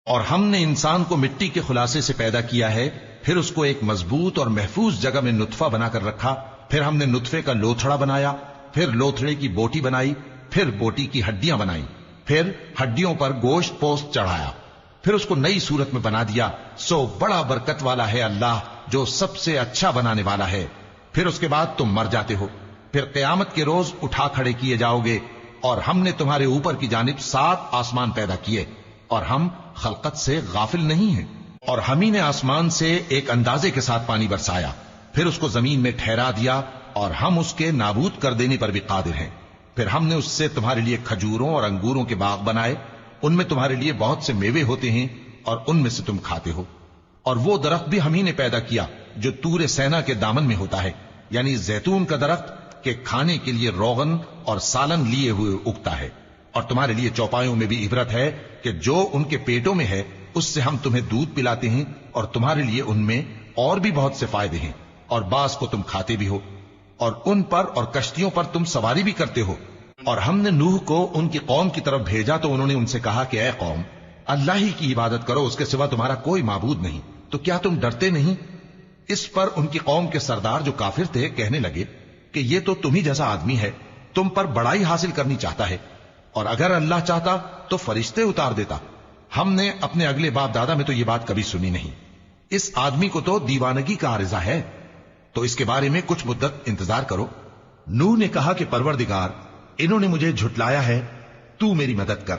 اور ہم نے انسان کو مٹی کے خلاصے سے پیدا کیا ہے، پھر اس کو ایک مضبوط اور محفوظ جگہ میں نطفہ بنا کر رکھا، پھر ہم نے نطفے کا لوتھڑا بنایا، پھر لوتھڑے کی بوٹی بنائی، پھر بوٹی کی ہڈیاں بنائی، پھر ہڈیوں پر گوشت پوست چڑھایا، پھر اس کو نئی صورت میں بنا دیا۔ سو بڑا برکت والا ہے اللہ جو سب سے اچھا بنانے والا ہے۔ پھر اس کے بعد تم مر جاتے ہو، پھر قیامت کے روز اٹھا کھڑے کیے جاؤ گے، اور ہم نے تمہارے اوپر کی جانب 7 آسمان پیدا کیے، اور ہم خلقت سے غافل نہیں ہیں۔ اور ہم ہی نے آسمان سے ایک اندازے کے ساتھ پانی برسایا، پھر اس کو زمین میں ٹھہرا دیا، اور ہم اس کے نابود کر دینے پر بھی قادر ہیں۔ پھر ہم نے اس سے تمہارے لیے کھجوروں اور انگوروں کے باغ بنائے، ان میں تمہارے لیے بہت سے میوے ہوتے ہیں، اور ان میں سے تم کھاتے ہو۔ اور وہ درخت بھی ہم ہی نے پیدا کیا جو طور سینا کے دامن میں ہوتا ہے، یعنی زیتون کا درخت کہ کھانے کے لیے روغن اور سالن لیے ہوئے اگتا ہے۔ اور تمہارے لیے چوپایوں میں بھی عبرت ہے کہ جو ان کے پیٹوں میں ہے اس سے ہم تمہیں دودھ پلاتے ہیں، اور تمہارے لیے ان میں اور بھی بہت سے فائدے ہیں، اور بعض کو تم کھاتے بھی ہو، اور ان پر اور کشتیوں پر تم سواری بھی کرتے ہو۔ اور ہم نے نوح کو ان کی قوم کی طرف بھیجا تو انہوں نے ان سے کہا کہ اے قوم، اللہ ہی کی عبادت کرو، اس کے سوا تمہارا کوئی معبود نہیں، تو کیا تم ڈرتے نہیں؟ اس پر ان کی قوم کے سردار جو کافر تھے کہنے لگے کہ یہ تو تم ہی جیسا آدمی ہے، تم پر بڑائی حاصل کرنی چاہتا ہے، اور اگر اللہ چاہتا تو فرشتے اتار دیتا۔ ہم نے اپنے اگلے باپ دادا میں تو یہ بات کبھی سنی نہیں، اس آدمی کو تو دیوانگی کا عارضہ ہے، تو اس کے بارے میں کچھ مدت انتظار کرو۔ نوح نے کہا کہ پروردگار، انہوں نے مجھے جھٹلایا ہے، تو میری مدد کر۔